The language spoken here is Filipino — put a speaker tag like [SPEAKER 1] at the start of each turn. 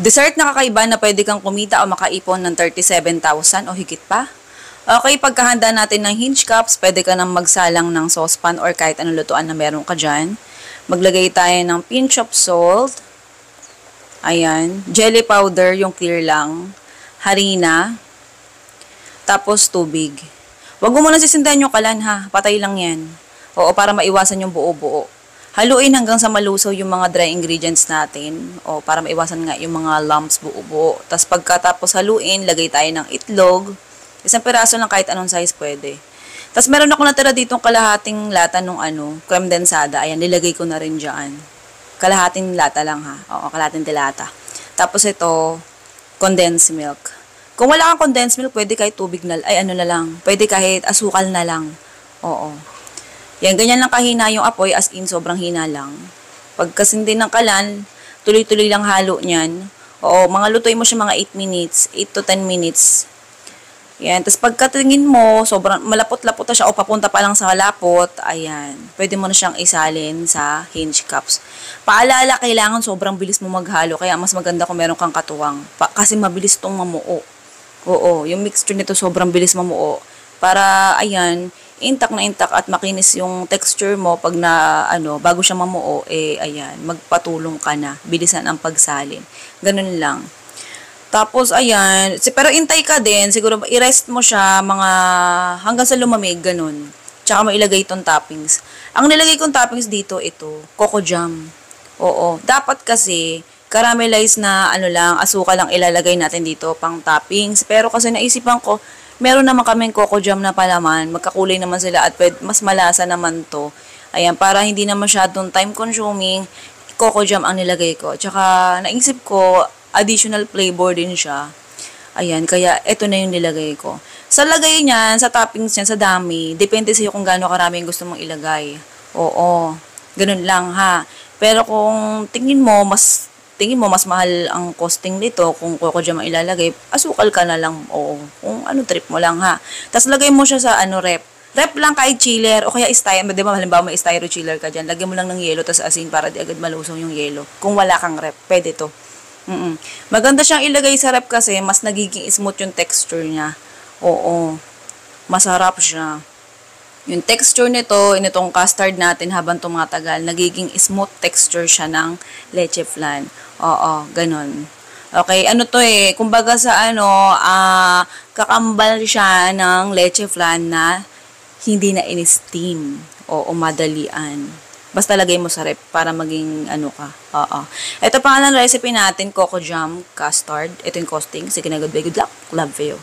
[SPEAKER 1] Dessert na kakaiba na pwede kang kumita o makaipon ng 37,000 o higit pa? Okay, pagkahanda natin ng hinge cups, pwede ka nang magsalang ng saucepan or kahit anong lutuan na meron ka dyan. Maglagay tayo ng pinch of salt. Ayan. Jelly powder, yung clear lang. Harina. Tapos tubig. Huwag mo muna sisindahan yung kalan ha. Patay lang yan. Oo, para maiwasan yung buo-buo. Haluin hanggang sa malusaw yung mga dry ingredients natin. O para maiwasan nga yung mga lumps buo-buo. Tapos pagkatapos haluin, lagay tayo ng itlog. Isang piraso lang kahit anong size pwede. Tapos meron ako natira ditong kalahating lata nung creme densada. Ayan, nilagay ko na rin dyan. Kalahating lata lang ha. Oo, kalahating dilata. Tapos ito, condensed milk. Kung wala kang condensed milk, pwede kahit tubig na, na lang. Pwede kahit asukal na lang. Oo. Yan, ganyan lang kahina yung apoy, as in, sobrang hina lang. Pagkasindi ng kalan, tuloy-tuloy lang halo niyan. Oo, mga lutuin mo siya mga 8 minutes, 8 to 10 minutes. Yan, tapos pagkatingin mo, sobrang malapot-lapot na siya o papunta pa lang sa lapot, ayan, pwede mo na siyang isalin sa hinge cups. Paalala, kailangan sobrang bilis mo maghalo, kaya mas maganda kung meron kang katuwang, kasi mabilis itong mamuo. Oo, yung mixture nito sobrang bilis mamuo. Para, ayan, intact na intact at makinis yung texture mo pag bago siya mamuo, ayan, magpatulong ka na. Bilisan ang pagsalin. Ganun lang. Tapos, ayan, pero intay ka din, siguro i-rest mo siya hanggang sa lumamig, ganun. Tsaka mo ilagay itong toppings. Ang nilagay kong toppings dito, ito, coco jam. Oo, dapat kasi, caramelize na asukal lang ilalagay natin dito pang toppings. Pero kasi naisipan ko, meron naman kaming coco jam na palaman, magkakulay naman sila at mas malasa naman to. Ayan, para hindi na masyadong time consuming, coco jam ang nilagay ko. Tsaka naisip ko, additional flavor din siya. Ayan, kaya ito na yung nilagay ko. Sa lagay niyan, sa toppings niyan, sa dami, depende sa'yo kung gaano karami yung gusto mong ilagay. Oo, ganun lang ha. Pero kung tingin mo mas mahal ang costing nito kung coco jam ang ilalagay, asukal ka na lang. Oo, kung trip mo lang ha. Tapos lagay mo siya sa rep. Rep lang kahit chiller o kaya styro, di ba halimbawa may styro chiller ka dyan, lagyan mo lang ng yelo tapos asin para di agad malusong yung yelo. Kung wala kang rep, pwede to. Maganda siyang ilagay sa rep kasi mas nagiging smooth yung texture niya. Oo, masarap siya. Yung texture nitong custard natin habang tumatagal, nagiging smooth texture siya ng leche flan. Oo, ganun. Okay, kumbaga sa kakambal siya ng leche flan na hindi na in-steam o madalian. Basta lagay mo sa rep para maging ka. Oo. Ito pa nga ng recipe natin, coco jam, custard. Ito yung costing. Sige na, good luck. Love you.